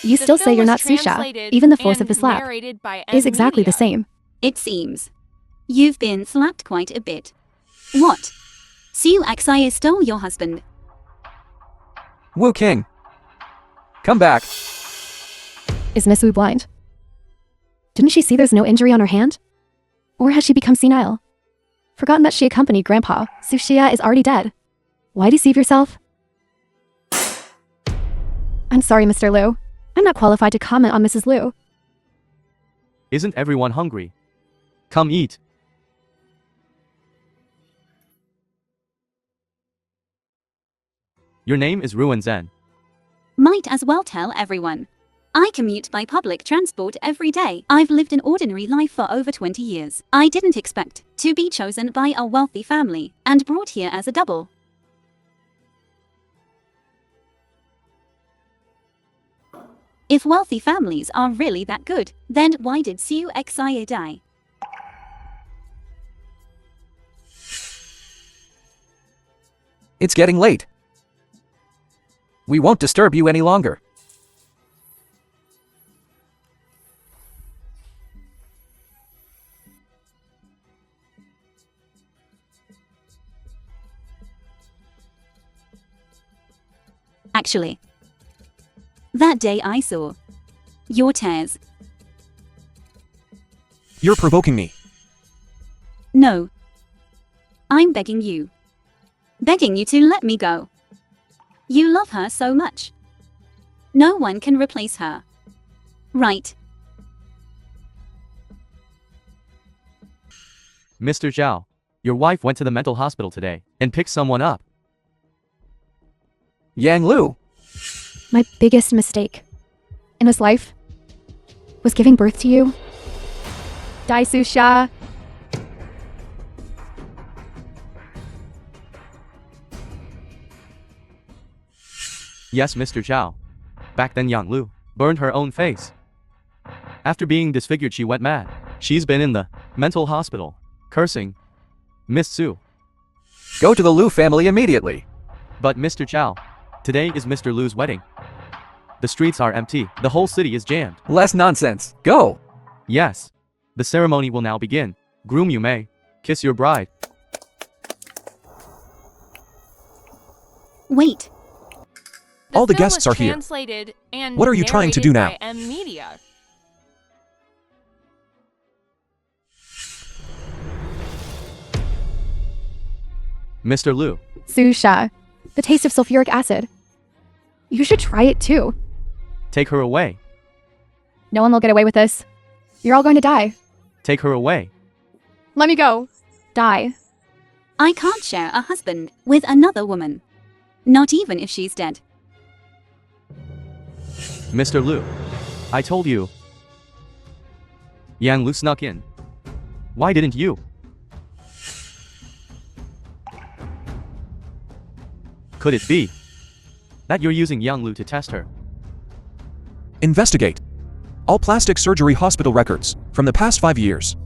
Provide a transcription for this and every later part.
You still say you're not Susha. Even the force of the slap is exactly the same. It seems. You've been slapped quite a bit. What? Xiu stole your husband. Wu King. Come back. Is Miss Wu blind? Didn't she see there's no injury on her hand? Or has she become senile? Forgotten that she accompanied Grandpa. Sushia is already dead. Why deceive yourself? I'm sorry, Mr. Liu. I'm not qualified to comment on Mrs. Liu. Isn't everyone hungry? Come eat. Your name is Ruan Zhen. Might as well tell everyone. I commute by public transport every day. I've lived an ordinary life for over 20 years. I didn't expect to be chosen by a wealthy family and brought here as a double. If wealthy families are really that good, then why did Xiu Xia die? It's getting late. We won't disturb you any longer. Actually, that day I saw your tears. You're provoking me. No. I'm begging you. Begging you to let me go. You love her so much. No one can replace her. Right? Mr. Zhao, your wife went to the mental hospital today and picked someone up. Yang Lu. My biggest mistake in this life was giving birth to you. Dai Susha. Yes, Mr. Zhao. Back then Yang Lu burned her own face. After being disfigured, she went mad. She's been in the mental hospital, cursing Miss Su. Go to the Lu family immediately. But Mr. Zhao, today is Mr. Lu's wedding. The streets are empty. The whole city is jammed. Less nonsense. Go. Yes. The ceremony will now begin. Groom, you may kiss your bride. Wait. All the guests are here. What are you trying to do now? Mr. Lu. Susha, the taste of sulfuric acid. You should try it too. Take her away. No one will get away with this. You're all going to die. Take her away. Let me go. Die. I can't share a husband with another woman. Not even if she's dead. Mr. Lu, I told you. Yang Lu snuck in. Why didn't you? Could it be that you're using Yang Lu to test her? Investigate all plastic surgery hospital records from the past 5 years.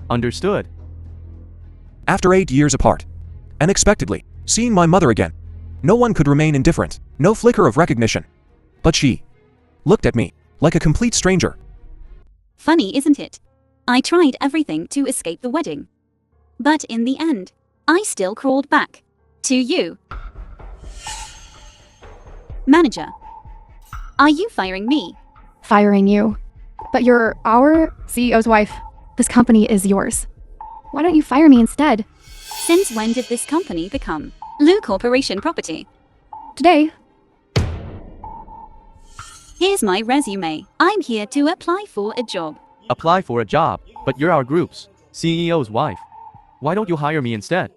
Understood. After 8 years apart, unexpectedly, seeing my mother again, no one could remain indifferent, no flicker of recognition. But she looked at me like a complete stranger. Funny, isn't it? I tried everything to escape the wedding. But in the end, I still crawled back to you. Manager, are you firing me? Firing you. But you're our CEO's wife. This company is yours. Why don't you fire me instead? Since when did this company become Lu Corporation property? Today. Here's my resume. I'm here to apply for a job. Apply for a job, but you're our group's CEO's wife. Why don't you hire me instead?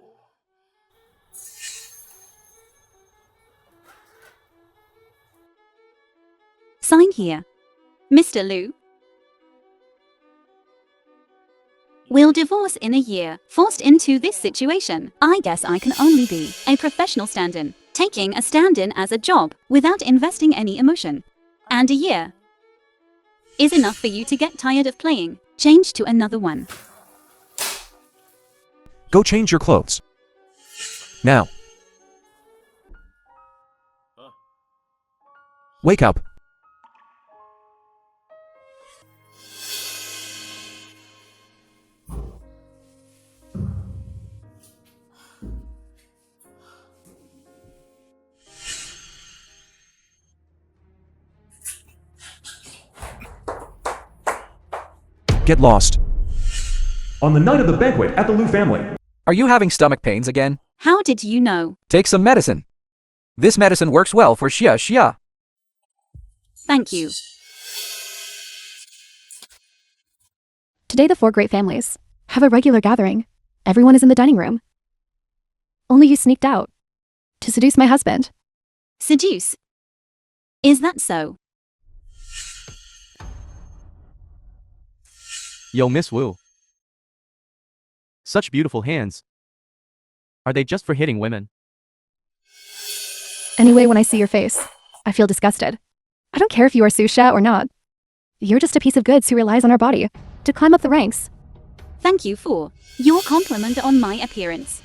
Sign here. Mr. Lu. We'll divorce in a year. Forced into this situation, I guess I can only be a professional stand-in. Taking a stand-in as a job without investing any emotion. And a year is enough for you to get tired of playing. Change to another one. Go change your clothes. Now. Wake up. Get lost. On the night of the banquet at the Liu family. Are you having stomach pains again? How did you know? Take some medicine. This medicine works well for Xia. Thank you. Today the 4 great families have a regular gathering. Everyone is in the dining room. Only you sneaked out to seduce my husband. Seduce? Is that so? Yo, Miss Wu. Such beautiful hands. Are they just for hitting women? Anyway, when I see your face, I feel disgusted. I don't care if you are Susha or not. You're just a piece of goods who relies on our body to climb up the ranks. Thank you for your compliment on my appearance.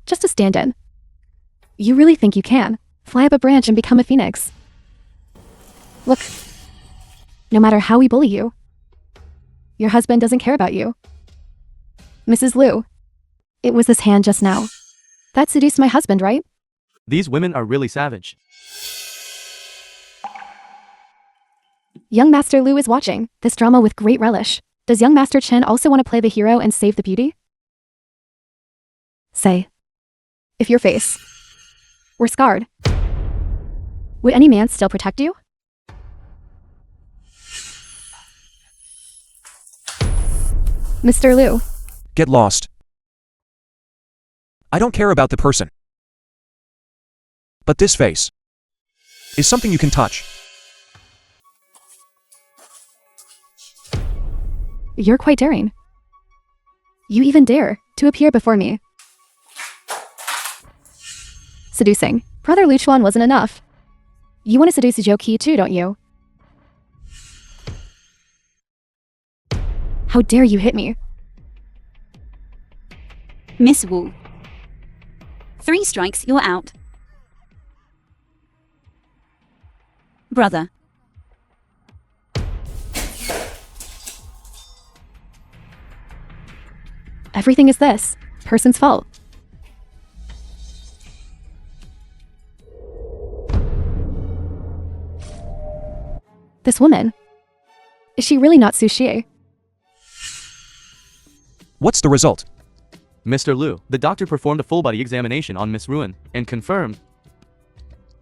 Just a stand-in. You really think you can fly up a branch and become a phoenix? Look, no matter how we bully you, your husband doesn't care about you. Mrs. Liu, it was this hand just now that seduced my husband, right? These women are really savage. Young Master Liu is watching this drama with great relish. Does young Master Chen also want to play the hero and save the beauty? Say, if your face were scarred, would any man still protect you? Mr. Liu, Get lost. I don't care about the person. But this face is something you can touch. you're quite daring. You even dare to appear before me. Seducing Brother Luchuan wasn't enough. You want to seduce Zhou Qi too, don't you? How dare you hit me? Miss Wu. 3 strikes, you're out. Brother. Everything is this person's fault. This woman, is she really not Su Xie? What's the result? Mr. Liu, the doctor performed a full-body examination on Miss Ruin and confirmed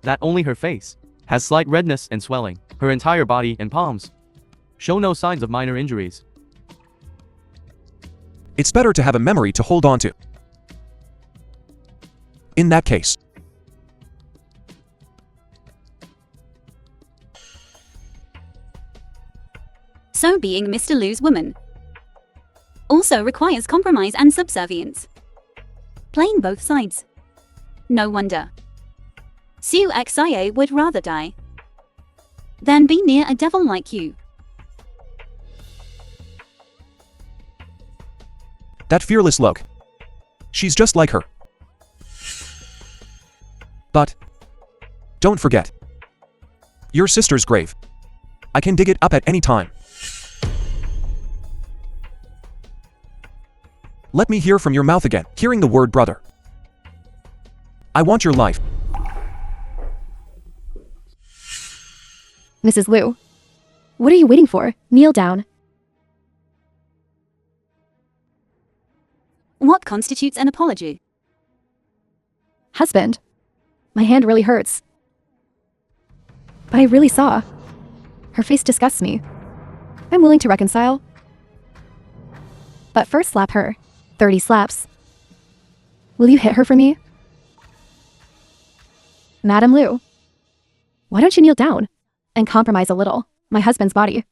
that only her face has slight redness and swelling. Her entire body and palms show no signs of minor injuries. It's better to have a memory to hold on to. In that case, So being Mr. Liu's woman also requires compromise and subservience. Playing both sides. No wonder Su Xie would rather die than be near a devil like you. that fearless look. She's just like her. But don't forget, your sister's grave. I can dig it up at any time. Let me hear from your mouth again, hearing the word brother. I want your life. Mrs. Liu, what are you waiting for? Kneel down. What constitutes an apology? Husband, my hand really hurts. But I really saw. Her face disgusts me. I'm willing to reconcile. But first slap her. 30 slaps. Will you hit her for me? Madam Liu, why don't you kneel down and compromise a little my husband's body?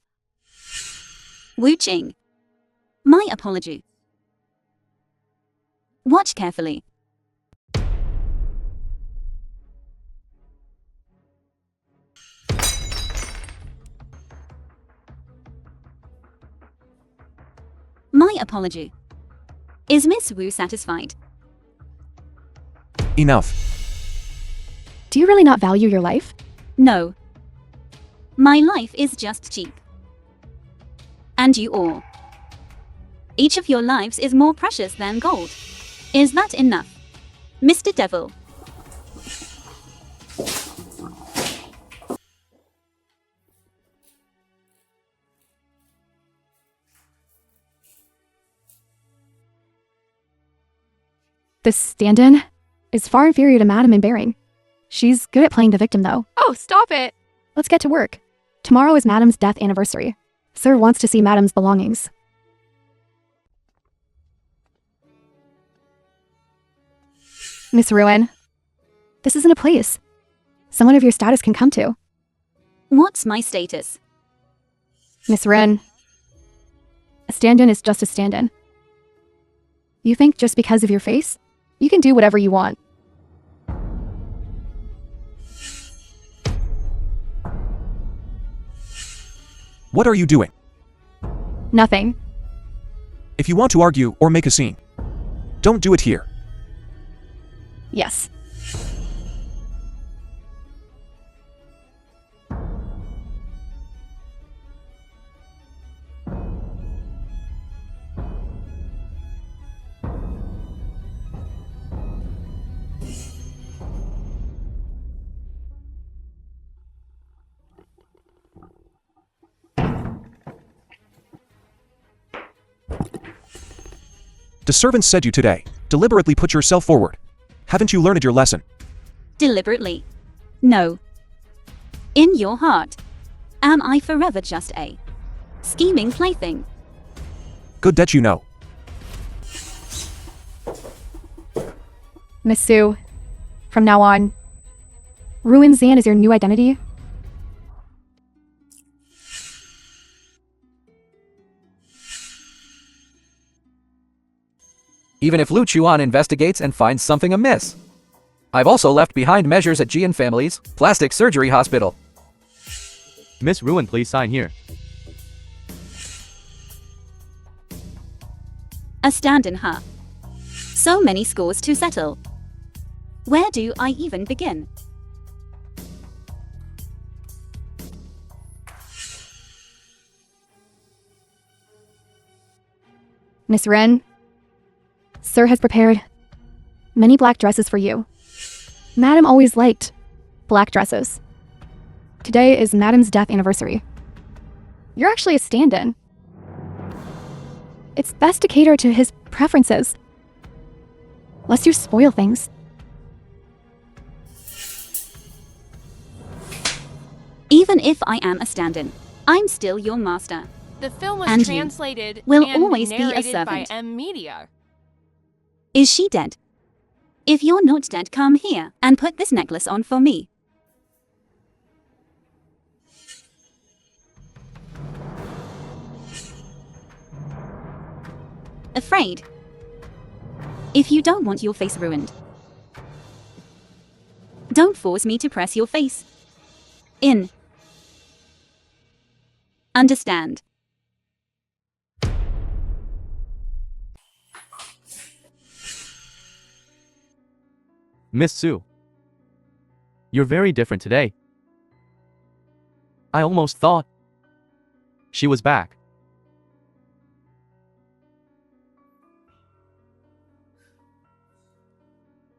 Wu Qing. My apology. Watch carefully. My apology. Is Miss Wu satisfied? Enough. Do you really not value your life? No. My life is just cheap. And you all. Each of your lives is more precious than gold. Is that enough? Mr. Devil. This stand-in is far inferior to Madam in bearing. She's good at playing the victim, though. Oh, stop it! Let's get to work. Tomorrow is Madam's death anniversary. Sir wants to see Madam's belongings. Miss Ruin, this isn't a place someone of your status can come to. What's my status? Miss Ruin, a stand-in is just a stand-in. You think just because of your face, you can do whatever you want. What are you doing? Nothing. If you want to argue or make a scene, don't do it here. Yes. The servants said you today. Deliberately put yourself forward. Haven't you learned your lesson? Deliberately? No. In your heart, am I forever just a scheming plaything? Good that you know. Miss Sue, from now on, Ruin Zan is your new identity? Even if Lu Chuan investigates and finds something amiss. I've also left behind measures at Jian Family's Plastic Surgery Hospital. Miss Ruin, please sign here. A stand-in, huh? So many scores to settle. Where do I even begin? Miss Ren, Sir has prepared many black dresses for you. Madam always liked black dresses. Today is Madam's death anniversary. You're actually a stand-in. It's best to cater to his preferences, lest you spoil things. Even if I am a stand-in, I'm still your master. The film was And you translated will and always be a narrated by servant. M Media. Is she dead? If you're not dead, come here and put this necklace on for me. Afraid? If you don't want your face ruined, don't force me to press your face in. Understand? Miss Sue, you're very different today. I almost thought she was back.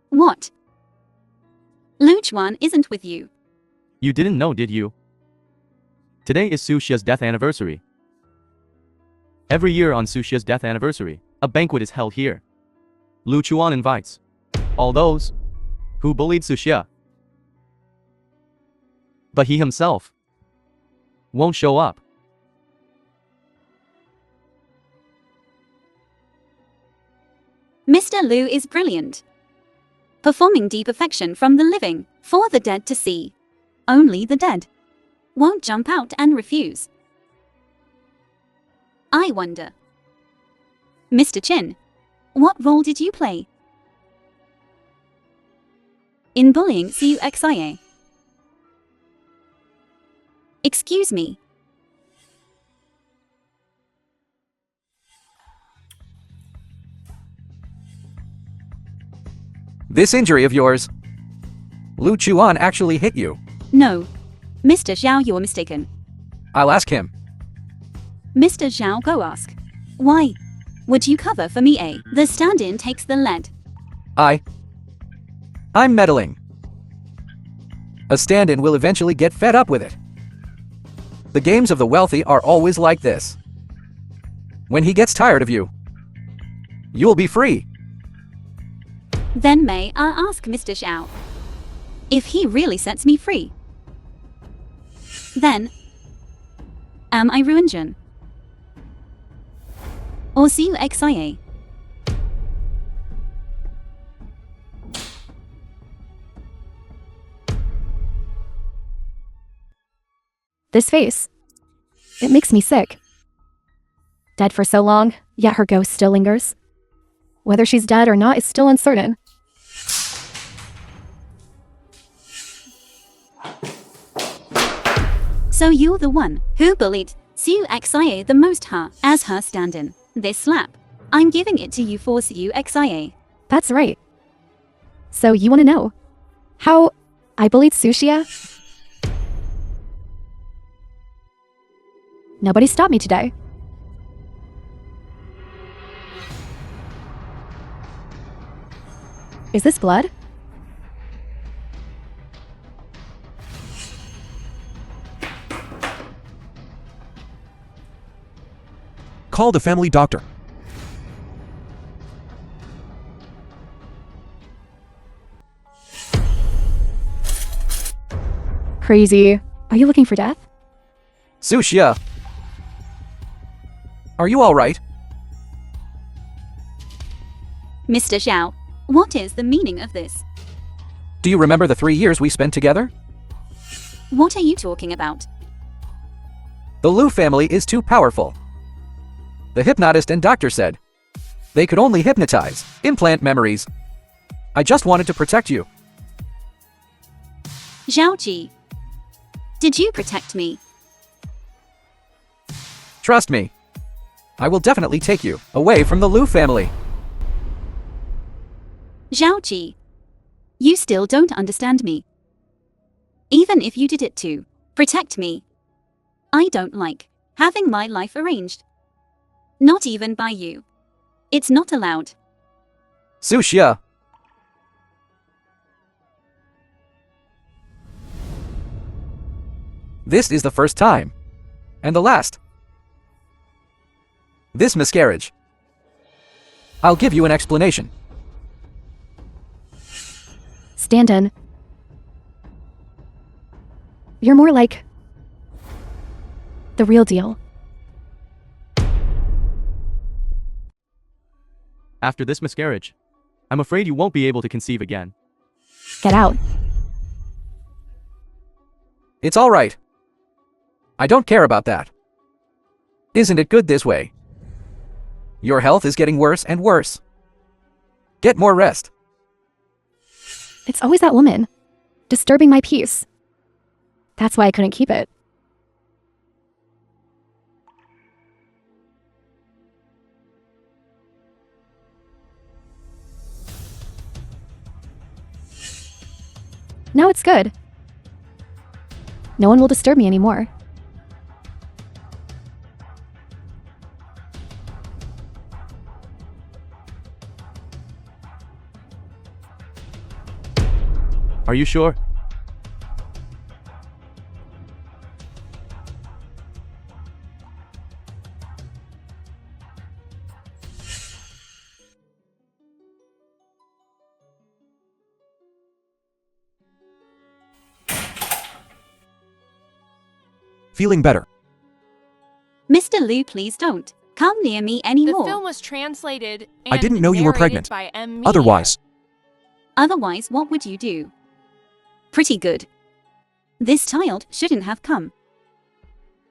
What? Lu Chuan isn't with you. You didn't know, did you? Today is Su Xia's death anniversary. Every year on Su Xia's death anniversary, a banquet is held here. Lu Chuan invites all those who bullied Su Xia. But he himself won't show up. Mr. Lu is brilliant, performing deep affection from the living for the dead to see. Only the dead won't jump out and refuse. I wonder, Mr. Chin, what role did you play in bullying Xia? Excuse me. This injury of yours, Lu Chuan actually hit you. No. Mr. Zhao, you're mistaken. I'll ask him. Mr. Zhao, go ask. Why would you cover for me, eh? The stand-in takes the lead. I I'm meddling. A stand-in will eventually get fed up with it. The games of the wealthy are always like this. When he gets tired of you, you'll be free. Then may I ask Mr. Xiao if he really sets me free? Then, am I ruined? Or see you XIA? This face. It makes me sick. Dead for so long, yet her ghost still lingers. Whether she's dead or not is still uncertain. So you're the one who bullied Siu XIA the most, huh? As her stand-in. This slap, I'm giving it to you for Siu XIA. That's right. So you want to know how I bullied Sushia? Nobody stopped me today. Is this blood? Call the family doctor. Crazy. Are you looking for death? Sushia! Are you alright? Mr. Xiao, what is the meaning of this? Do you remember the 3 years we spent together? What are you talking about? The Liu family is too powerful. The hypnotist and doctor said they could only hypnotize, implant memories. I just wanted to protect you. Zhaoji, did you protect me? Trust me. I will definitely take you away from the Liu family. Zhaoji, you still don't understand me. Even if you did it to protect me, I don't like having my life arranged. Not even by you. It's not allowed. Sushia! This is the first time. And the last. This miscarriage. I'll give you an explanation. Stand-in. You're more like the real deal. After this miscarriage, I'm afraid you won't be able to conceive again. Get out. It's alright. I don't care about that. Isn't it good this way? Your health is getting worse and worse. Get more rest. It's always that woman, disturbing my peace. That's why I couldn't keep it. Now it's good. No one will disturb me anymore. Are you sure? Feeling better. Mr. Liu, please don't come near me The anymore. film was translated and I didn't know you were narrated pregnant. by M. Media. Otherwise, Otherwise, what would you do? Pretty good. This child shouldn't have come.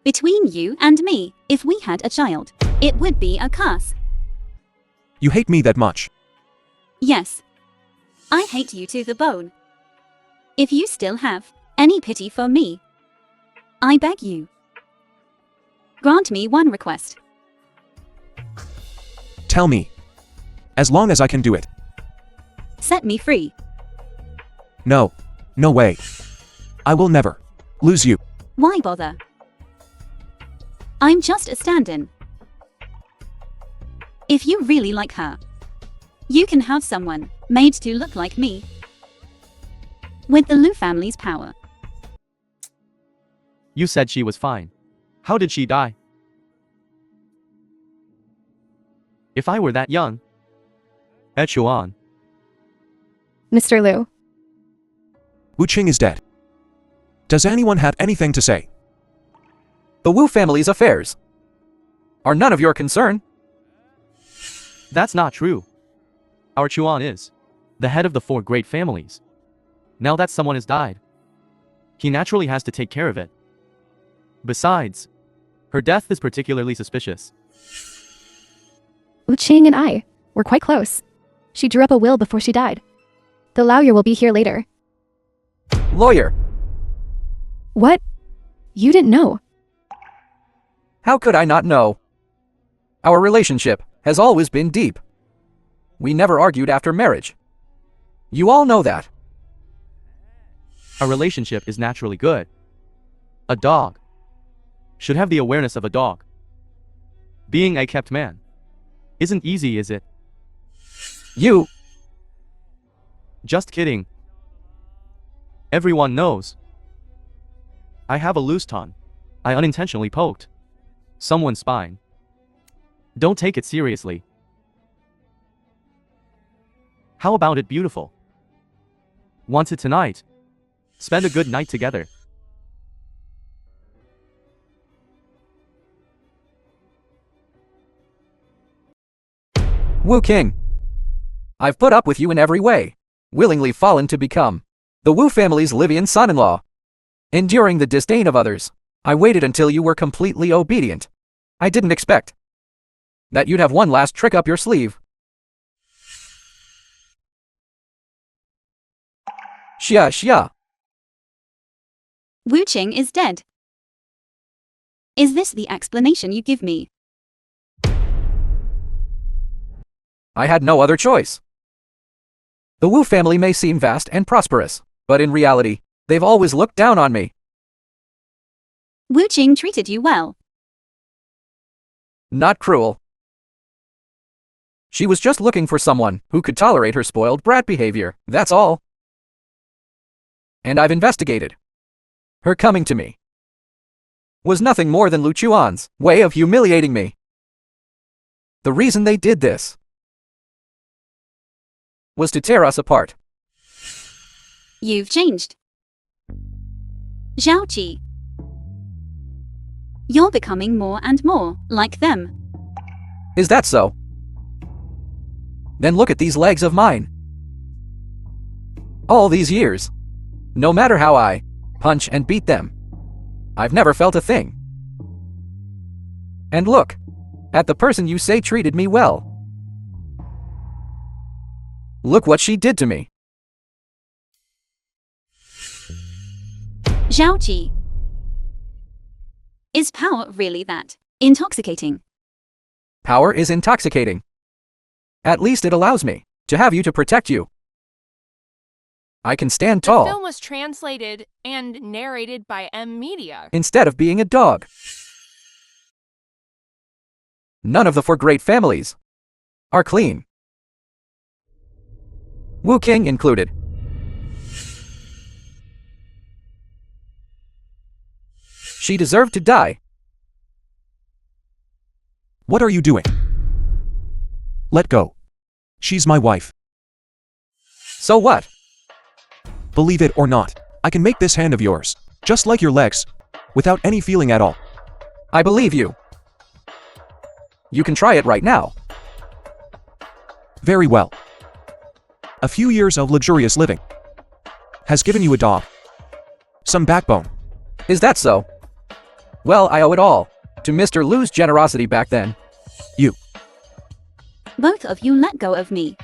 Between you and me, if we had a child, it would be a curse. you hate me that much. Yes. I hate you to the bone. If you still have any pity for me, I beg you, grant me one request. Tell me. As long as I can do it. Set me free. No. No way. I will never lose you. Why bother? I'm just a stand-in. If you really like her, you can have someone made to look like me. with the Lu family's power. You said she was fine. How did she die? If I were that young. Chuan. Mr. Lu. Wu Qing is dead. Does anyone have anything to say? The Wu family's affairs are none of your concern. That's not true. Our Chuan is the head of the 4 great families. Now that someone has died, he naturally has to take care of it. Besides, her death is particularly suspicious. Wu Qing and I were quite close. She drew up a will before she died. The lawyer will be here later. Lawyer, What? You didn't know? how could I not know? Our relationship has always been deep. We never argued after marriage. You all know that. A relationship is naturally good. A dog should have the awareness of a dog. Being a kept man isn't easy, is it? You, Just kidding. Everyone knows. I have a loose tongue. I unintentionally poked someone's spine. Don't take it seriously. How about it beautiful? Want it tonight? Spend a good night together. Wu King. I've put up with you in every way, willingly fallen to become the Wu family's Livian son-in-law. Enduring the disdain of others, I waited until you were completely obedient. I didn't expect that you'd have one last trick up your sleeve. Xia. Wu Qing is dead. Is this the explanation you give me? I had no other choice. The Wu family may seem vast and prosperous, but in reality, they've always looked down on me. Wu Qing treated you well. Not cruel. She was just looking for someone who could tolerate her spoiled brat behavior, that's all. And I've investigated. Her coming to me was nothing more than Lu Chuan's way of humiliating me. The reason they did this was to tear us apart. You've changed. Zhaoqi. You're becoming more and more like them. Is that so? Then look at these legs of mine. All these years, no matter how I punch and beat them, I've never felt a thing. And look at the person you say treated me well. Look what she did to me. Zhaoqi. Is power really that intoxicating? Power is intoxicating. At least it allows me to have you to protect you. I can stand The tall film was translated and narrated by M Media. instead of being a dog. None of the 4 great families are clean. Wu King included. She deserved to die. What are you doing? Let go. She's my wife. So what? Believe it or not, I can make this hand of yours, just like your legs, without any feeling at all. I believe you. You can try it right now. Very well. A few years of luxurious living has given you a dog. Some backbone. Is that so? Well, I owe it all to Mr. Lu's generosity back then. You. Both of you let go of me.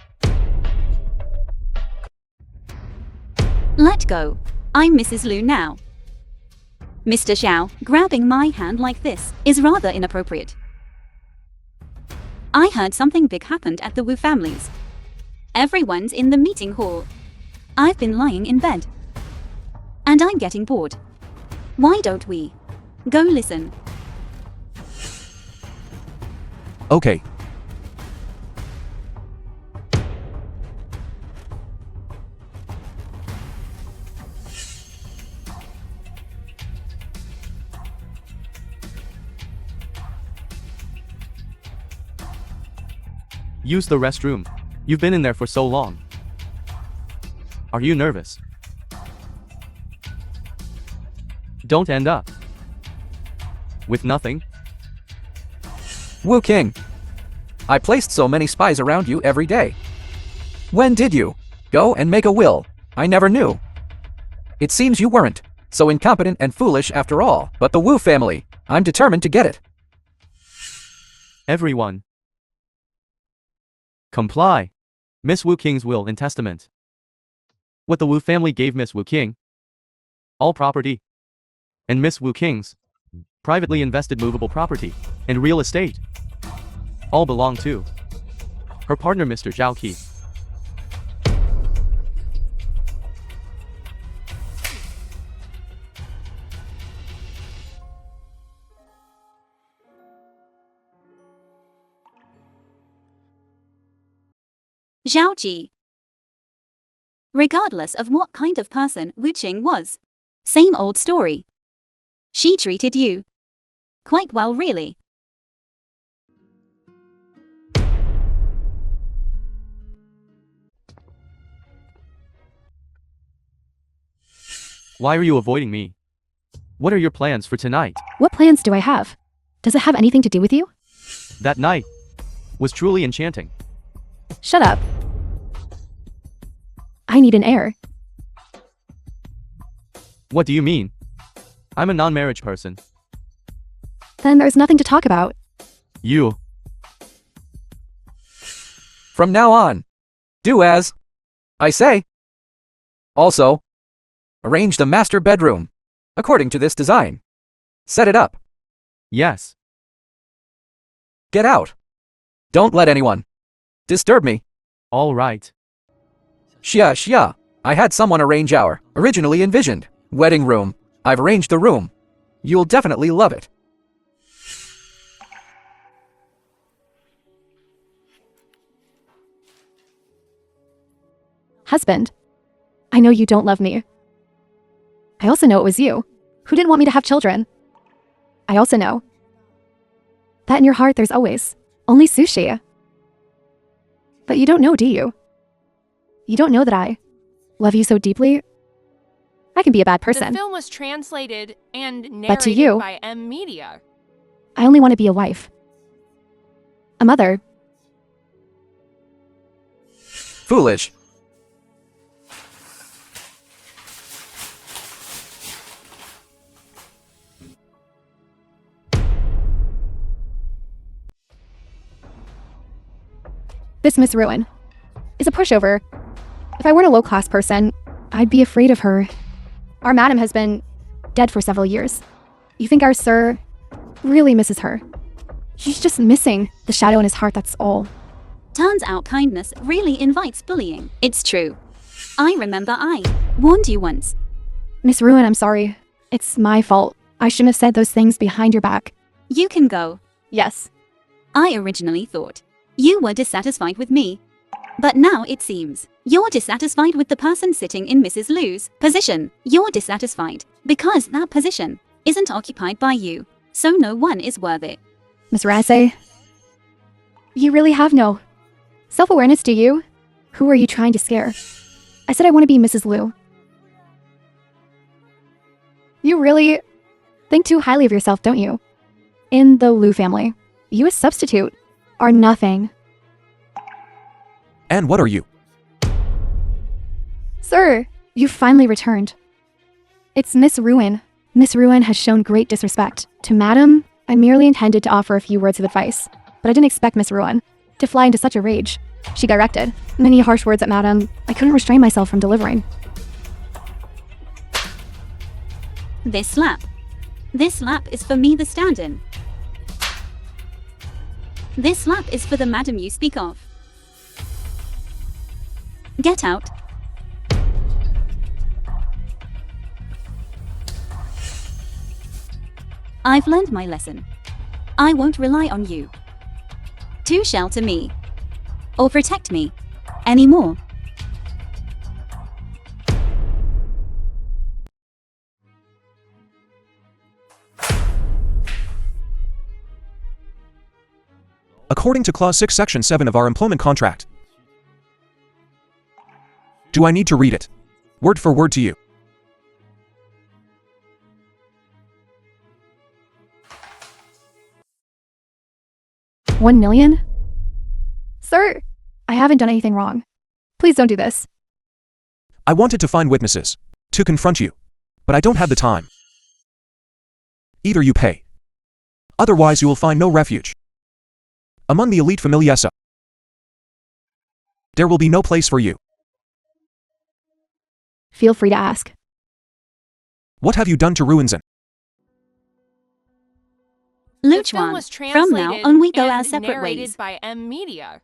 Let go. I'm Mrs. Lu now. Mr. Xiao, grabbing my hand like this is rather inappropriate. I heard something big happened at the Wu families. Everyone's in the meeting hall. I've been lying in bed. And I'm getting bored. Why don't we go listen? Okay. Use the restroom. You've been in there for so long. Are you nervous? Don't end up with nothing. Wu King. I placed so many spies around you every day. When did you go and make a will? I never knew. It seems you weren't so incompetent and foolish after all, but the Wu family, I'm determined to get it. Everyone, comply. Miss Wu King's will and testament. What the Wu family gave Miss Wu King, all property, and Miss Wu King's privately invested movable property and real estate, all belong to her partner Mr. Zhao Qi. Zhao Ji. Regardless of what kind of person Wu Qing was, same old story. She treated you quite well, really. Why are you avoiding me? What are your plans for tonight? What plans do I have? Does it have anything to do with you? That night was truly enchanting. Shut up. I need an heir. What do you mean? I'm a non-marriage person. Then there's nothing to talk about. You. From now on, do as I say. Also, arrange the master bedroom according to this design. Set it up. Yes. Get out. Don't let anyone disturb me. All right. Xia. I had someone arrange our originally envisioned wedding room. I've arranged the room. You'll definitely love it. Husband, I know you don't love me. I also know it was you who didn't want me to have children. I also know that in your heart there's always only sushi. But you don't know, do you? You don't know that I love you so deeply. I can be a bad The person. film was translated and But to narrated you- by M Media. I only want to be a wife. A mother. Foolish. This Miss Ruin is a pushover. If I weren't a low-class person, I'd be afraid of her. Our madam has been dead for several years. You think our sir really misses her? She's just missing the shadow in his heart, that's all. Turns out kindness really invites bullying. It's true. I remember I warned you once. Miss Ruin, I'm sorry. It's my fault. I shouldn't have said those things behind your back. You can go. Yes. I originally thought you were dissatisfied with me. But now it seems you're dissatisfied with the person sitting in Mrs. Liu's position. You're dissatisfied because that position isn't occupied by you, so no one is worth it. Miss Rasay, you really have no self-awareness, do you? Who are you trying to scare? I said I want to be Mrs. Liu. You really think too highly of yourself, don't you? In the Liu family, you a substitute are nothing. And what are you? Sir, you finally returned. It's Miss Ruin. Miss Ruin has shown great disrespect. To Madam, I merely intended to offer a few words of advice, but I didn't expect Miss Ruin to fly into such a rage. She directed many harsh words at Madam I couldn't restrain myself from delivering. This slap. This slap is for me, the stand-in. This slap is for the madam you speak of. Get out. I've learned my lesson. I won't rely on you to shelter me or protect me anymore. according to Clause 6 Section 7 of our employment contract. Do I need to read it word for word to you? $1 million? Sir, I haven't done anything wrong. Please don't do this. I wanted to find witnesses to confront you, but I don't have the time. Either you pay, otherwise you will find no refuge among the elite familiessa. There will be no place for you. Feel free to ask. What have you done to Ruinzen? The film Luchuan, was from now translated on we go and our separate narrated ways. by Media.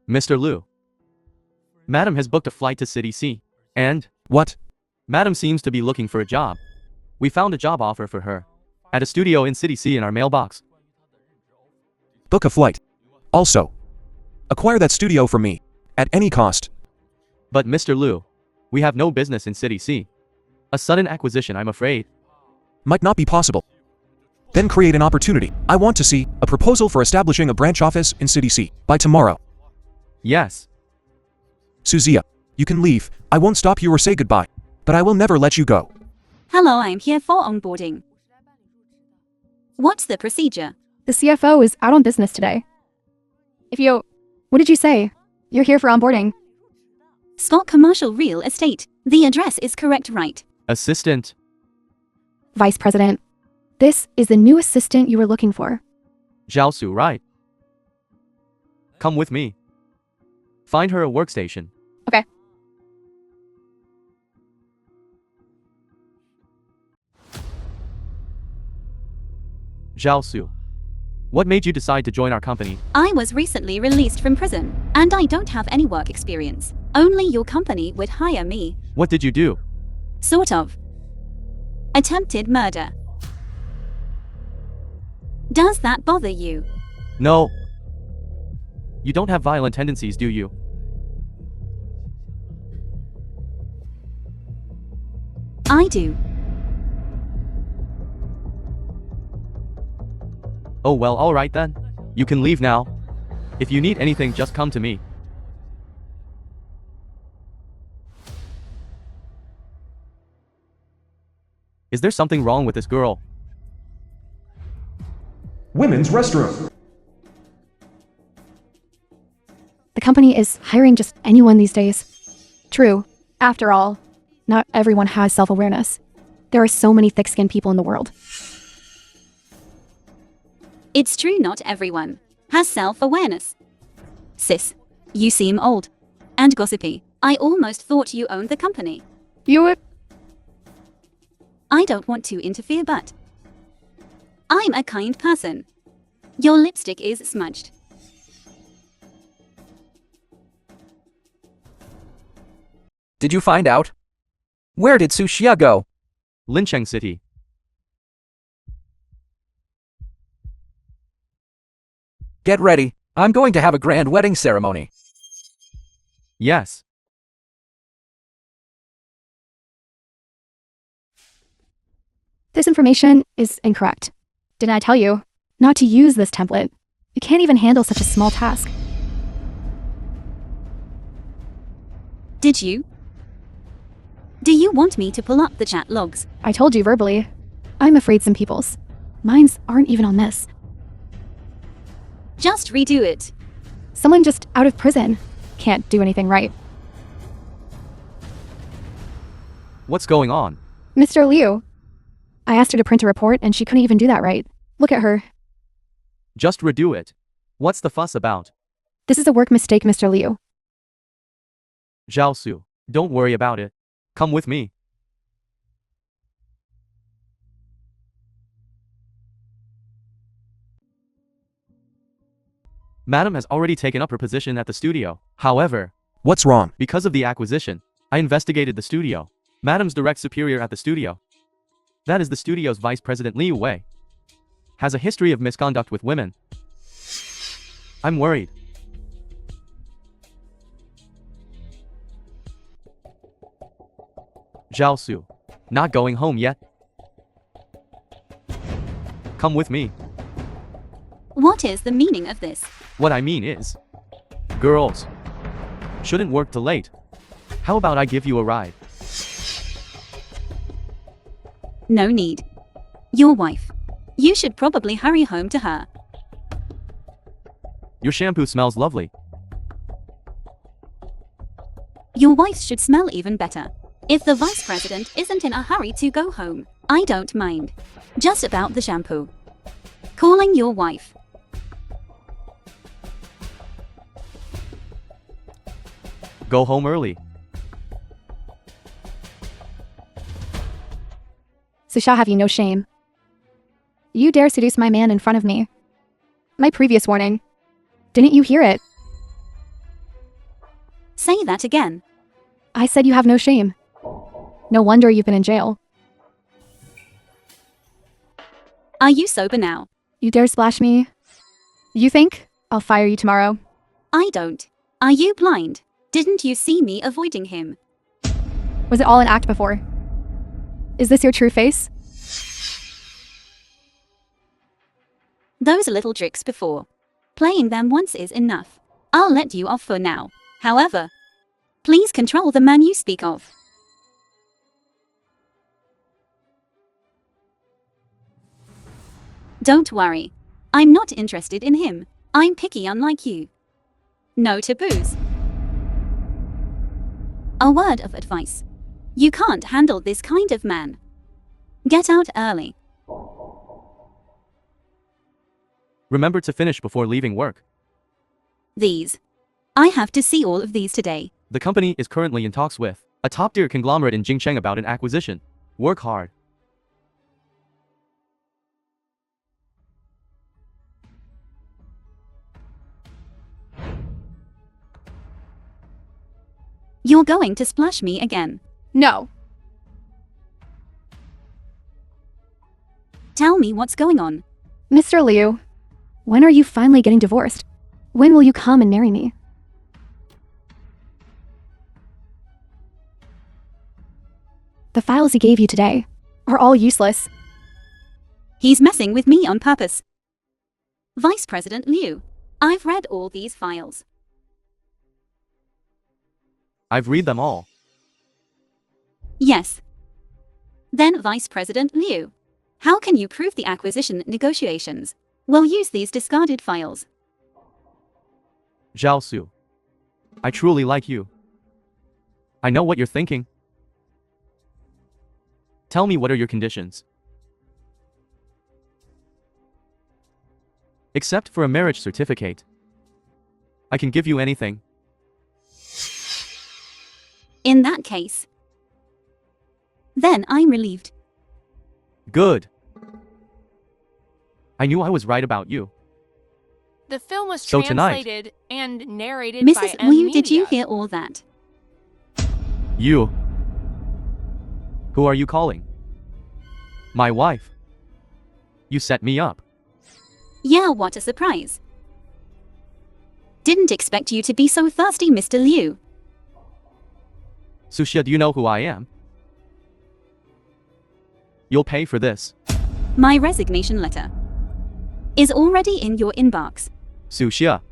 Mr. Liu. Madam has booked a flight to City C. And What? Madam seems to be looking for a job. We found a job offer for her at a studio in City C in our mailbox. Book a flight. Also, acquire that studio for me at any cost. But Mr. Liu, we have no business in City C. A sudden acquisition, I'm afraid. Might not be possible. Then create an opportunity. I want to see a proposal for establishing a branch office in City C by tomorrow. Yes. Suzia, you can leave. I won't stop you or say goodbye, but I will never let you go. Hello, I'm here for onboarding. What's the procedure? The CFO is out on business today. What did you say? You're here for onboarding. Scott Commercial Real Estate. The address is correct, right? Assistant. Vice President. This is the new assistant you were looking for. Jiaosu, right? Come with me. Find her a workstation. Okay. Jiaosu. What made you decide to join our company? I was recently released from prison, and I don't have any work experience. Only your company would hire me. What did you do? Sort of. Attempted murder. Does that bother you? No. You don't have violent tendencies, do you? I do. Oh well, alright then. You can leave now. If you need anything, just come to me. Is there something wrong with this girl? Women's restroom. The company is hiring just anyone these days. True. After all, not everyone has self-awareness. There are so many thick-skinned people in the world. It's true, not everyone has self-awareness. Sis, you seem old and gossipy. I almost thought you owned the company. I don't want to interfere, but I'm a kind person. Your lipstick is smudged. Did you find out? Where did Sushia go? Lincheng City. Get ready. I'm going to have a grand wedding ceremony. Yes. This information is incorrect. Didn't I tell you not to use this template? You can't even handle such a small task. Did you? Do you want me to pull up the chat logs? I told you verbally. I'm afraid some people's minds aren't even on this. Just redo it. Someone just out of prison can't do anything right. What's going on? Mr. Liu. I asked her to print a report and she couldn't even do that right. Look at her. Just redo it. What's the fuss about? This is a work mistake, Mr. Liu. Jiaosu, don't worry about it. Come with me. Madam has already taken up her position at the studio. However, What's wrong? because of the acquisition, I investigated the studio. Madam's direct superior at the studio, that is the studio's vice president Liu Wei, has a history of misconduct with women. I'm worried. Jiaosu, not going home yet? Come with me. What is the meaning of this? What I mean is, girls shouldn't work till late. How about I give you a ride? No need. Your wife. You should probably hurry home to her. Your shampoo smells lovely. Your wife should smell even better. If the vice president isn't in a hurry to go home, I don't mind. Just about the shampoo. Calling your wife. Go home early. Susha, have you no shame? You dare seduce my man in front of me. My previous warning. Didn't you hear it? Say that again. I said you have no shame. No wonder you've been in jail. Are you sober now? You dare splash me? You think I'll fire you tomorrow? I don't. Are you blind? Didn't you see me avoiding him? Was it all an act before? Is this your true face? Those little tricks before. Playing them once is enough. I'll let you off for now. However, please control the man you speak of. Don't worry. I'm not interested in him. I'm picky unlike you. No taboos. A word of advice. You can't handle this kind of man. Get out early. Remember to finish before leaving work. These. I have to see all of these today. The company is currently in talks with a top-tier conglomerate in Jingcheng about an acquisition. Work hard. You're going to splash me again. No. Tell me what's going on. Mr. Liu, when are you finally getting divorced? When will you come and marry me? The files he gave you today are all useless. He's messing with me on purpose. Vice President Liu, I've read all these files. I've read them all. Yes. Then Vice President Liu, how can you prove the acquisition negotiations will use these discarded files? Zhao Su, I truly like you. I know what you're thinking. Tell me, what are your conditions? Except for a marriage certificate, I can give you anything. In that case, then I'm relieved. Good. I knew I was right about you. The film was So tonight- translated and narrated by Mrs. M. Liu, did you Media. hear all that? You. Who are you calling? My wife. You set me up. Yeah, what a surprise. Didn't expect you to be so thirsty, Mr. Liu. Sushia, do you know who I am? You'll pay for this. My resignation letter is already in your inbox. Sushia.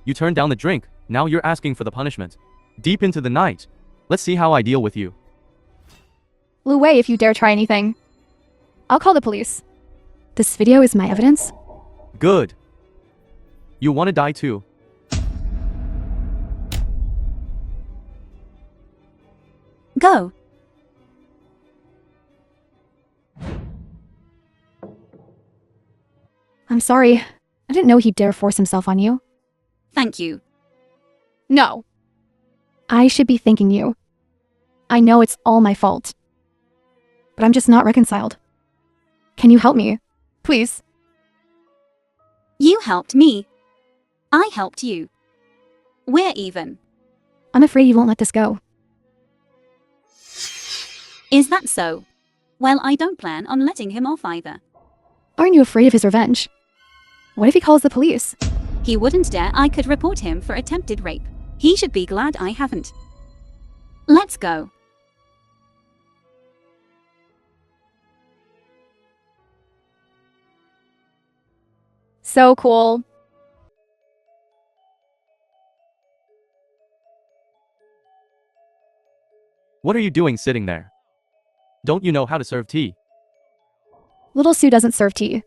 You turned down the drink, now you're asking for the punishment. Deep into the night. Let's see how I deal with you. Lu Wei, if you dare try anything. I'll call the police. This video is my evidence. Good. You wanna die too. Go. I'm sorry. I didn't know he'd dare force himself on you. Thank you. No. I should be thanking you. I know it's all my fault. But I'm just not reconciled. Can you help me? Please. You helped me. I helped you. We're even. I'm afraid you won't let this go. Is that so? Well, I don't plan on letting him off either. Aren't you afraid of his revenge? What if he calls the police? He wouldn't dare. I could report him for attempted rape. He should be glad I haven't. Let's go. So cool. What are you doing sitting there? Don't you know how to serve tea? Little Sue doesn't serve tea.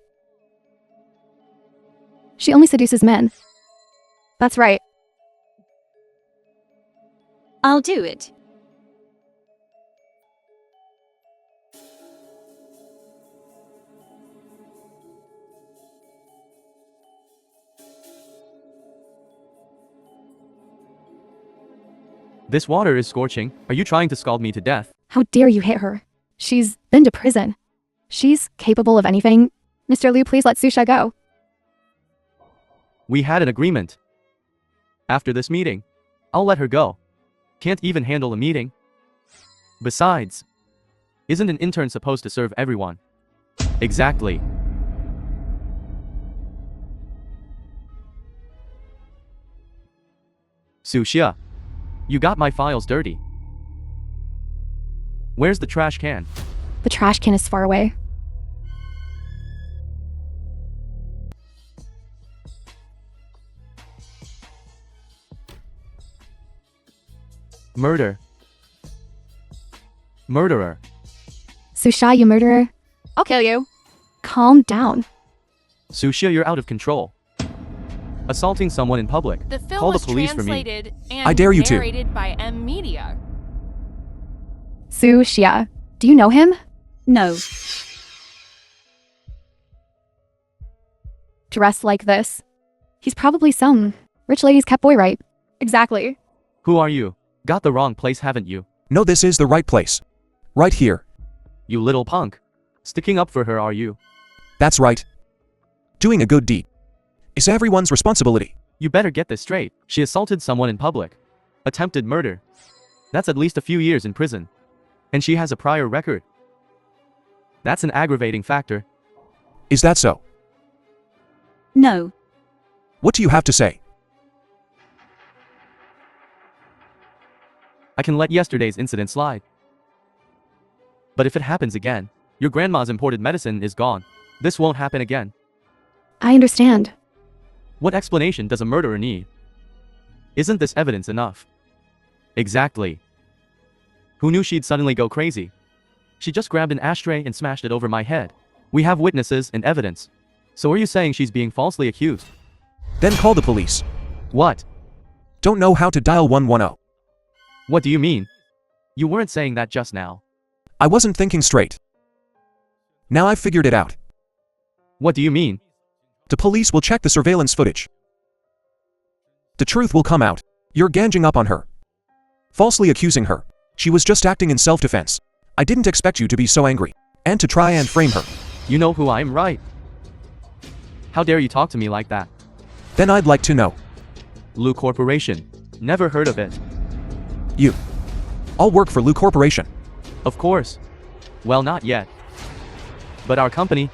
She only seduces men. That's right. I'll do it. This water is scorching. Are you trying to scald me to death? How dare you hit her? She's been to prison. She's capable of anything. Mr. Liu, please let Susha go. We had an agreement. After this meeting, I'll let her go. Can't even handle a meeting. Besides, isn't an intern supposed to serve everyone? Exactly. Sushia, you got my files dirty. Where's the trash can? The trash can is far away. Murder. Murderer. Susha, you murderer. I'll kill you. Calm down. Sushia, you're out of control. Assaulting someone in public. The film Call the was police for me. translated and I dare you to. narrated by M Media. Susha, do you know him? No. Dressed like this. He's probably some rich lady's kept boy, right? Exactly. Who are you? Got the wrong place, haven't you? No, this is the right place. Right here. You little punk. Sticking up for her, are you? That's right. Doing a good deed is everyone's responsibility. You better get this straight. She assaulted someone in public. Attempted murder. That's at least a few years in prison. And she has a prior record. That's an aggravating factor. Is that so? No. What do you have to say? I can let yesterday's incident slide. But if it happens again, your grandma's imported medicine is gone. This won't happen again. I understand. What explanation does a murderer need? Isn't this evidence enough? Exactly. Who knew she'd suddenly go crazy? She just grabbed an ashtray and smashed it over my head. We have witnesses and evidence. So are you saying she's being falsely accused? Then call the police. What? Don't know how to dial 110. What do you mean? You weren't saying that just now. I wasn't thinking straight. Now I've figured it out. What do you mean? The police will check the surveillance footage. The truth will come out. You're ganging up on her. Falsely accusing her. She was just acting in self-defense. I didn't expect you to be so angry. And to try and frame her. You know who I am, right? How dare you talk to me like that? Then I'd like to know. Lu Corporation. Never heard of it. You. I'll work for Lu Corporation. Of course. Well, not yet. But our company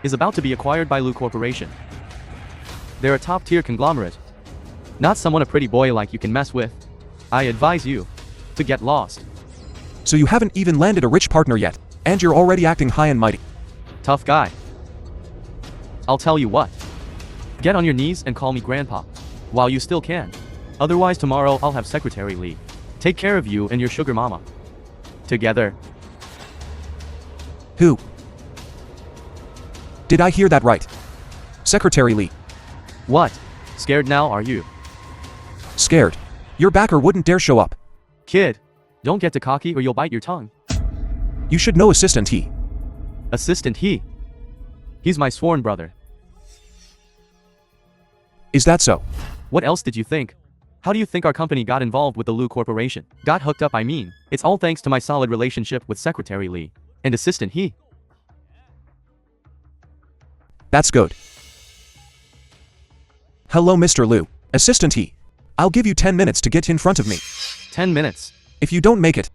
is about to be acquired by Lu Corporation. They're a top-tier conglomerate. Not someone a pretty boy like you can mess with. I advise you to get lost. So you haven't even landed a rich partner yet. And you're already acting high and mighty. Tough guy. I'll tell you what. Get on your knees and call me Grandpa. While you still can. Otherwise tomorrow I'll have secretary leave. Take care of you and your sugar mama. Together. Who? Did I hear that right? Secretary Lee. What? Scared now, are you? Scared. Your backer wouldn't dare show up. Kid, don't get too cocky or you'll bite your tongue. You should know Assistant He. Assistant He? He's my sworn brother. Is that so? What else did you think? How do you think our company got involved with the Lu Corporation? Got hooked up, I mean. It's all thanks to my solid relationship with Secretary Lee. And Assistant He. That's good. Hello, Mr. Liu. Assistant He. I'll give you 10 minutes to get in front of me. 10 minutes. If you don't make it,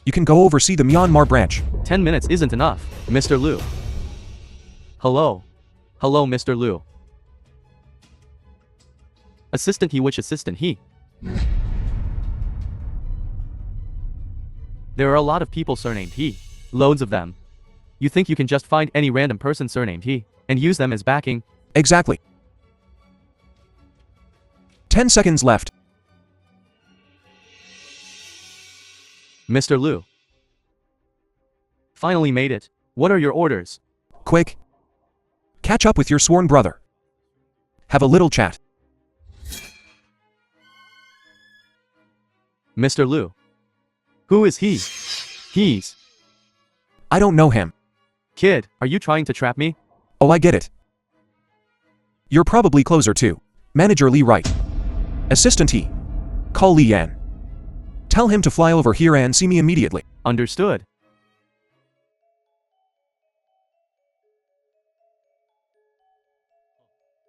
you can go oversee the Myanmar branch. 10 minutes isn't enough, Mr. Liu. Hello. Hello, Mr. Liu. Assistant He, which Assistant He? There are a lot of people surnamed He. Loads of them. You think you can just find any random person surnamed He and use them as backing? Exactly. 10 seconds left. Mr. Liu. Finally made it. What are your orders? Quick. Catch up with your sworn brother. Have a little chat. Mr. Liu. Who is he? He's. I don't know him. Kid, are you trying to trap me? Oh, I get it. You're probably closer to Manager Li, right? Assistant He. Call Li Yan. Tell him to fly over here and see me immediately. Understood.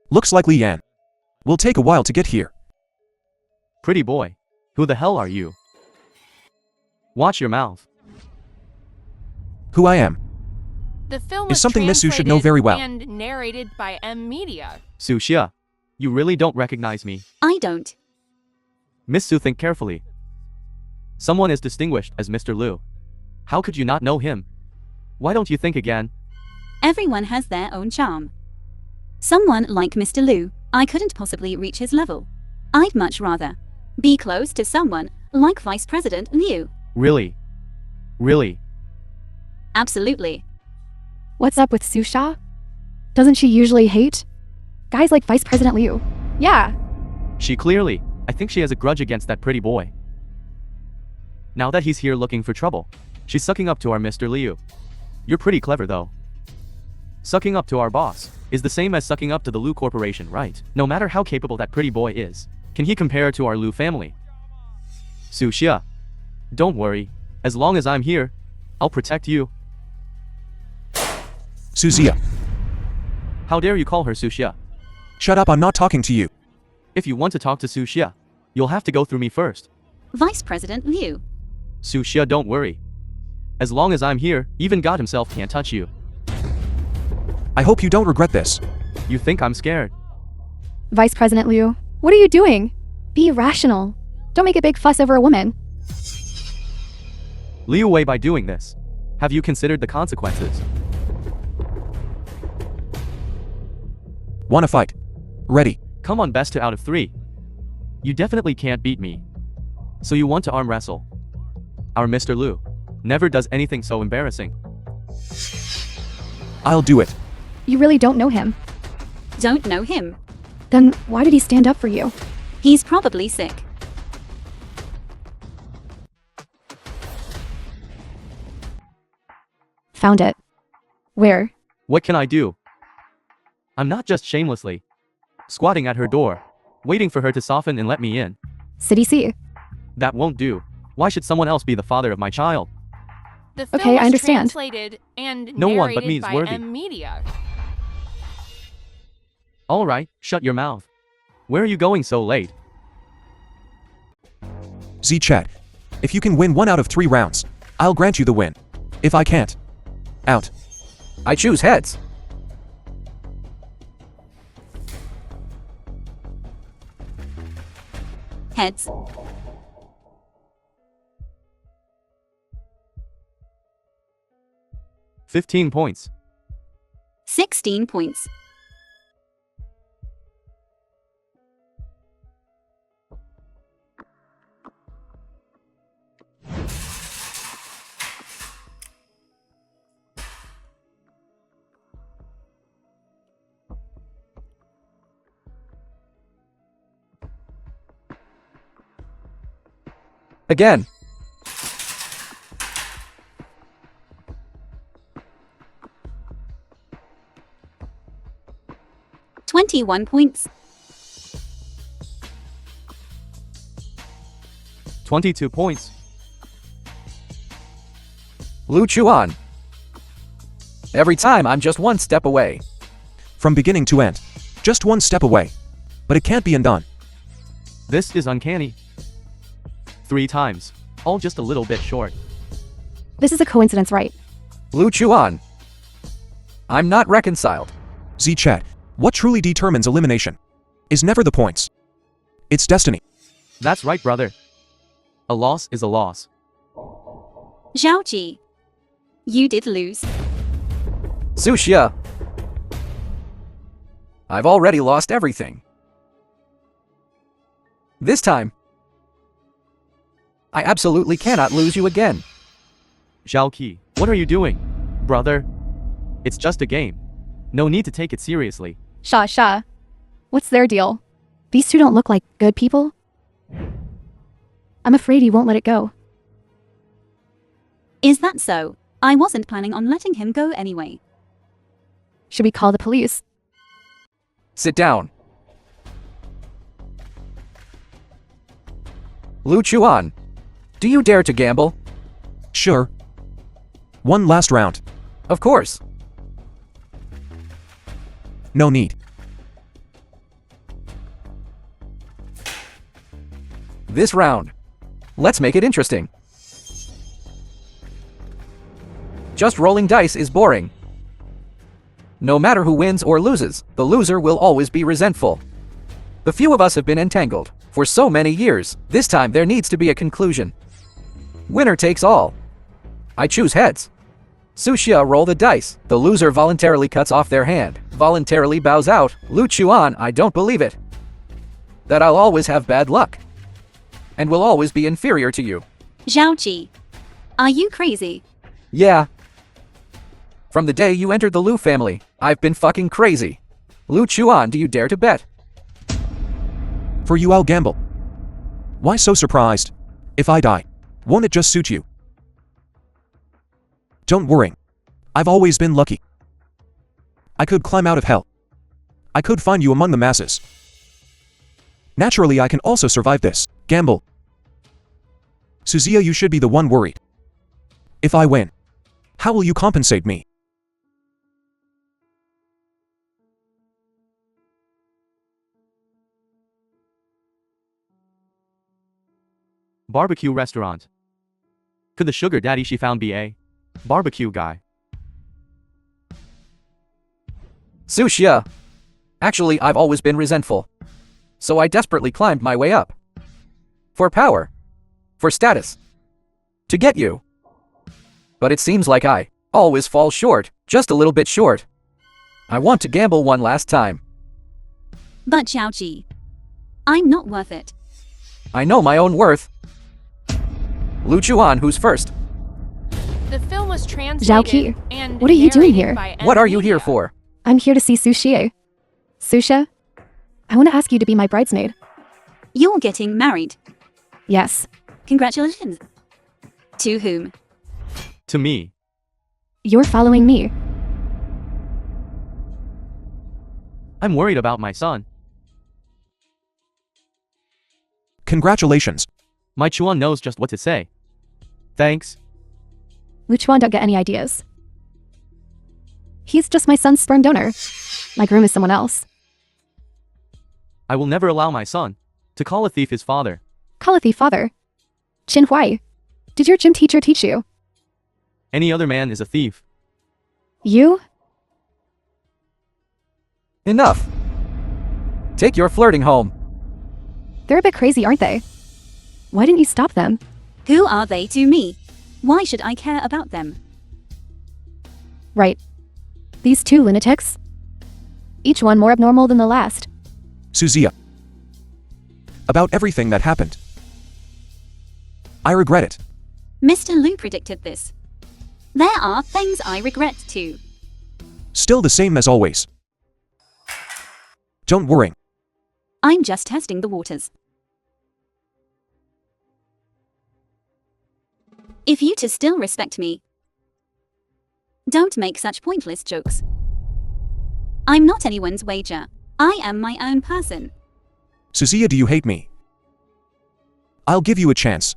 Looks like Li Yan will take a while to get here. Pretty boy. Who the hell are you? Watch your mouth. Who I am The film is was something Miss Su should know very well. and narrated by Media. Su Xia. You really don't recognize me. I don't. Miss Su, think carefully. Someone as distinguished as Mr. Liu. How could you not know him? Why don't you think again? Everyone has their own charm. Someone like Mr. Liu, I couldn't possibly reach his level. I'd much rather be close to someone like Vice President Liu. Really? Really? Absolutely. What's up with Susha? Doesn't she usually hate guys like Vice President Liu? Yeah. She clearly, I think she has a grudge against that pretty boy. Now that he's here looking for trouble, she's sucking up to our Mr. Liu. You're pretty clever though. Sucking up to our boss is the same as sucking up to the Liu Corporation, right? No matter how capable that pretty boy is, can he compare to our Liu family? Su Xia. Don't worry. As long as I'm here, I'll protect you. Su Xia. How dare you call her Su Xia? Shut up, I'm not talking to you. If you want to talk to Su Xia, you'll have to go through me first. Vice President Liu. Su Xia, don't worry. As long as I'm here, even God himself can't touch you. I hope you don't regret this. You think I'm scared? Vice President Liu, what are you doing? Be rational. Don't make a big fuss over a woman. Liu Wei, by doing this, have you considered the consequences? Wanna fight? Ready. Come on, best out of 3. You definitely can't beat me. So you want to arm wrestle? Our Mr. Liu never does anything so embarrassing. I'll do it. You really don't know him. Don't know him. Then why did he stand up for you? He's probably sick. Found it. Where? What can I do? I'm not just shamelessly squatting at her door, waiting for her to soften and let me in. City C. That won't do. Why should someone else be the father of my child? The film Okay, I was understand. translated and No one but narrated me is by worthy. Media. Alright, shut your mouth. Where are you going so late? Z chat. If you can win 1 out of 3 rounds, I'll grant you the win. If I can't, out. I choose heads. Heads. $15 points. 16 points. Again. $21 points. 22 points. Lu Chuan. Every time I'm just one step away. From beginning to end. Just 1 step away. But it can't be undone. This is uncanny. 3 times. All just a little bit short. This is a coincidence, right? Lu Chuan. I'm not reconciled. Z chat. What truly determines elimination is never the points. It's destiny. That's right, brother. A loss is a loss. Zhaoji. You did lose. Su Xia. I've already lost everything. This time, I absolutely cannot lose you again. Zhao Qi, what are you doing? Brother? It's just a game. No need to take it seriously. Sha. What's their deal? These two don't look like good people. I'm afraid he won't let it go. Is that so? I wasn't planning on letting him go anyway. Should we call the police? Sit down. Lu Chuan, do you dare to gamble? Sure. One last round. Of course. No need. This round, let's make it interesting. Just rolling dice is boring. No matter who wins or loses, the loser will always be resentful. The few of us have been entangled for so many years. This time there needs to be a conclusion. Winner takes all. I choose heads. Sushia roll the dice. The loser voluntarily cuts off their hand, voluntarily bows out. Lu Chuan, I don't believe it. That I'll always have bad luck. And will always be inferior to you. Zhao Qi, are you crazy? Yeah. From the day you entered the Lu family, I've been fucking crazy. Lu Chuan, do you dare to bet? For you, I'll gamble. Why so surprised? If I die, won't it just suit you? Don't worry. I've always been lucky. I could climb out of hell. I could find you among the masses. Naturally, I can also survive this gamble. Suziya, you should be the one worried. If I win, how will you compensate me? Barbecue restaurant. Could the sugar daddy she found be a barbecue guy? Sushia. Actually, I've always been resentful. So I desperately climbed my way up. For power. For status. To get you. But it seems like I always fall short, just a little bit short. I want to gamble one last time. But Zhao Qi, I'm not worth it. I know my own worth. Lu Chuan, who's first? The film was Zhao translated Qi, and what are you doing narrated here? by What are you here Media. for? I'm here to see Sushie. Susha, I want to ask you to be my bridesmaid. You're getting married. Yes. Congratulations. To whom? To me. You're following me. I'm worried about my son. Congratulations. My Chuan knows just what to say. Thanks. Luchuan don't get any ideas. He's just my son's sperm donor. My groom is someone else. I will never allow my son to call a thief his father. Call a thief father. Chin Huai, did your gym teacher teach you? Any other man is a thief. You? Enough. Take your flirting home. They're a bit crazy, aren't they? Why didn't you stop them? Who are they to me? Why should I care about them? Right. These two lunatics? Each one more abnormal than the last. Suziya. About everything that happened. I regret it. Mr. Lu predicted this. There are things I regret too. Still the same as always. Don't worry. I'm just testing the waters. If you two still respect me, don't make such pointless jokes. I'm not anyone's wager. I am my own person. Suziya, do you hate me? I'll give you a chance.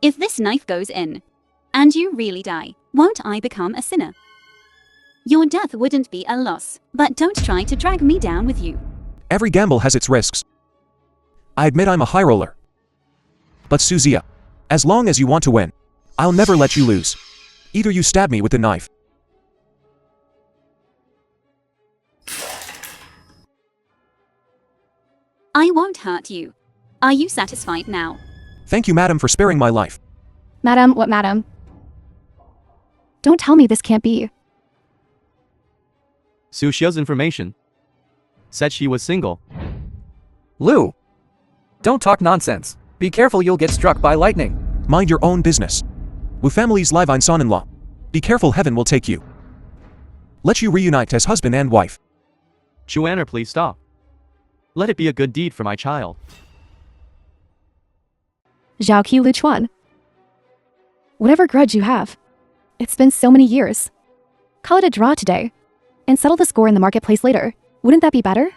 If this knife goes in, and you really die, won't I become a sinner? Your death wouldn't be a loss, but don't try to drag me down with you. Every gamble has its risks. I admit I'm a high roller. But Suziya, as long as you want to win, I'll never let you lose. Either you stab me with the knife. I won't hurt you. Are you satisfied now? Thank you, madam, for sparing my life. Madam, what madam? Don't tell me this can't be. Sushia's information said she was single. Lu. Don't talk nonsense. Be careful, you'll get struck by lightning. Mind your own business. Wu family's live ein son-in-law. Be careful, heaven will take you. Let you reunite as husband and wife. Joanna, please stop. Let it be a good deed for my child. Zhao Qi Lu Chuan. Whatever grudge you have, it's been so many years. Call it a draw today, and settle the score in the marketplace later. Wouldn't that be better?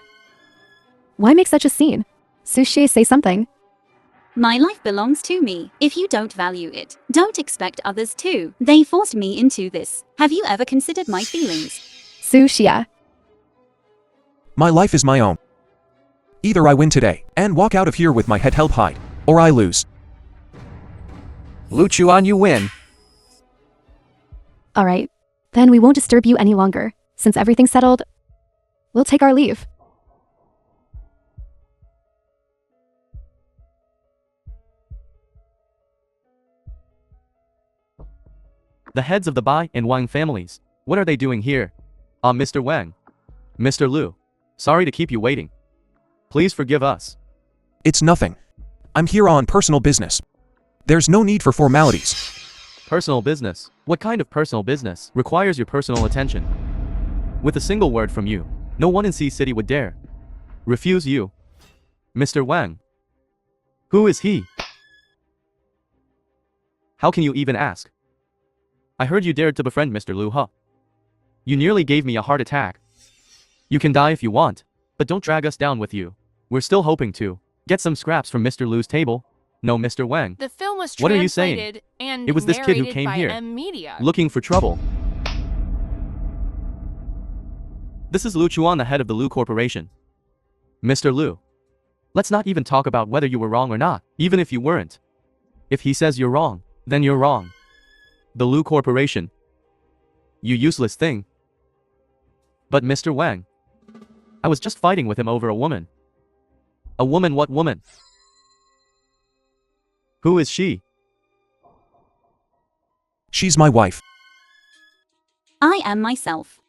Why make such a scene? Sushi, say something. My life belongs to me. If you don't value it, don't expect others to. They forced me into this. Have you ever considered my feelings? Sushia. My life is my own. Either I win today and walk out of here with my head held high, or I lose. Lu Chuan, you win. Alright, then we won't disturb you any longer. Since everything's settled, we'll take our leave. The heads of the Bai and Wang families. What are they doing here? Mr. Wang. Mr. Lu. Sorry to keep you waiting. Please forgive us. It's nothing. I'm here on personal business. There's no need for formalities. Personal business. What kind of personal business requires your personal attention? With a single word from you, no one in C City would dare refuse you. Mr. Wang. Who is he? How can you even ask? I heard you dared to befriend Mr. Lu He. You nearly gave me a heart attack. You can die if you want, but don't drag us down with you. We're still hoping to get some scraps from Mr. Lu's table. No, Mr. Wang. The film was What are you saying? translated and It was this kid who narrated came by here, Media. looking for trouble. This is Lu Chuan, the head of the Lu Corporation. Mr. Lu. Let's not even talk about whether you were wrong or not, even if you weren't. If he says you're wrong, then you're wrong. The Lu Corporation. You useless thing. But Mr. Wang. I was just fighting with him over a woman. A woman? What woman? Who is she? She's my wife. I am myself.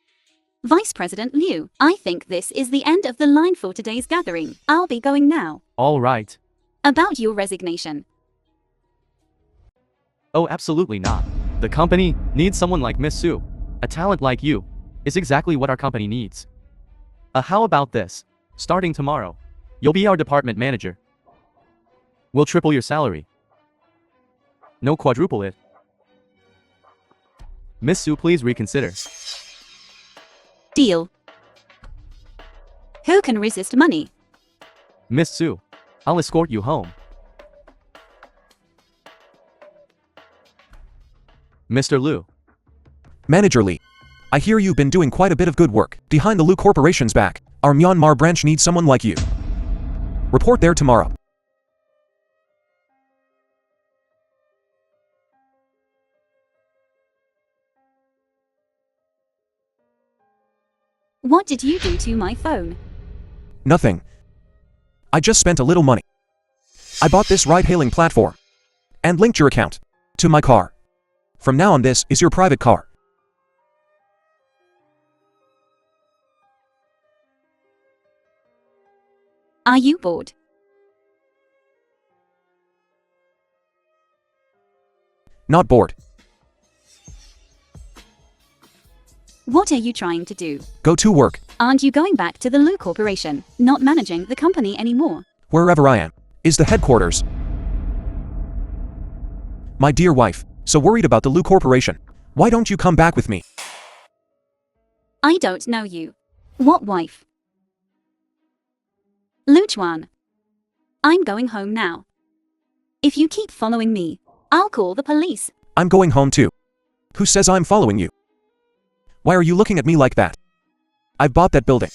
Vice President Liu, I think this is the end of the line for today's gathering. I'll be going now. All right. About your resignation. Oh, absolutely not. The company needs someone like Miss Su. A talent like you is exactly what our company needs. How about this? Starting tomorrow, you'll be our department manager. We'll triple your salary. No, quadruple it. Miss Su, please reconsider. Deal. Who can resist money? Miss Su, I'll escort you home. Mr. Lu. Manager Lee. I hear you've been doing quite a bit of good work behind the Lu Corporation's back. Our Myanmar branch needs someone like you. Report there tomorrow. What did you do to my phone? Nothing. I just spent a little money. I bought this ride-hailing platform and linked your account to my car. From now on, this is your private car. Are you bored? Not bored. What are you trying to do? Go to work, Aren't you going back to the Lu Corporation, not managing the company anymore? wherever I am, is the headquarters. My dear wife, so worried about the Lu Corporation. Why don't you come back with me? I don't know you. What wife? Lu Chuan. I'm going home now. If you keep following me, I'll call the police. I'm going home too. Who says I'm following you? Why are you looking at me like that? I've bought that building.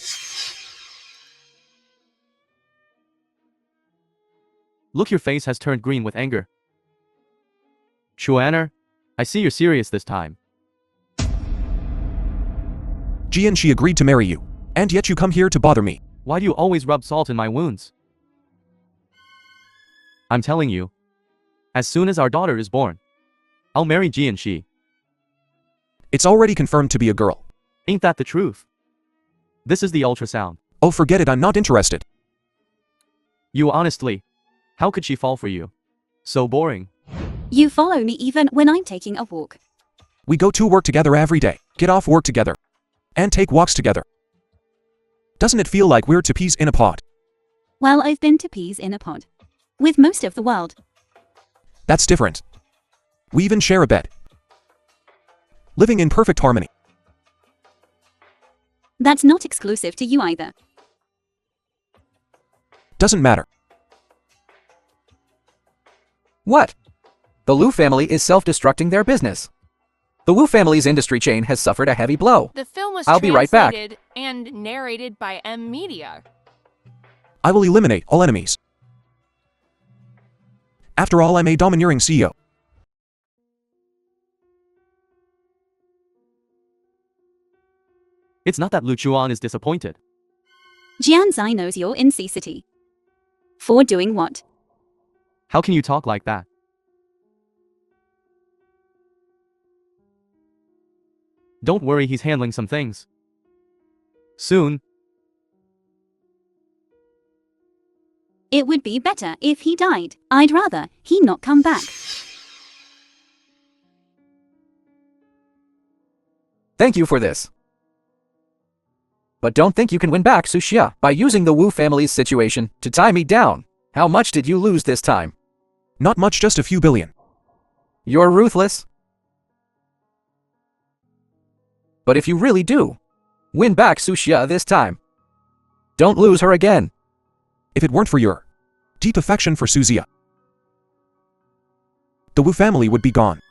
Look, your face has turned green with anger. Chuaner, I see you're serious this time. Jian, she agreed to marry you, and yet you come here to bother me. Why do you always rub salt in my wounds? I'm telling you, as soon as our daughter is born, I'll marry Jian Shi. It's already confirmed to be a girl. Ain't that the truth? This is the ultrasound. Oh, forget it, I'm not interested. You honestly How could she fall for you? So boring. You follow me even when I'm taking a walk. We go to work together every day, get off work together, and take walks together. Doesn't it feel like we're two peas in a pod? Well, I've been to peas in a pod. With most of the world. That's different. We even share a bed. Living in perfect harmony. That's not exclusive to you either. Doesn't matter. What? The Liu family is self-destructing their business. The Wu family's industry chain has suffered a heavy blow. The film was I'll be right back. translated and narrated by Media. I will eliminate all enemies. After all, I'm a domineering CEO. It's not that Lu Chuan is disappointed. Jianzai knows you're in C City. For doing what? How can you talk like that? Don't worry, he's handling some things. Soon. It would be better if he died. I'd rather he not come back. Thank you for this. But don't think you can win back Sushia by using the Wu family's situation to tie me down. How much did you lose this time? Not much, just a few billion. You're ruthless. But if you really do, win back Sushia this time. Don't lose her again. If it weren't for your deep affection for Suzia, the Wu family would be gone.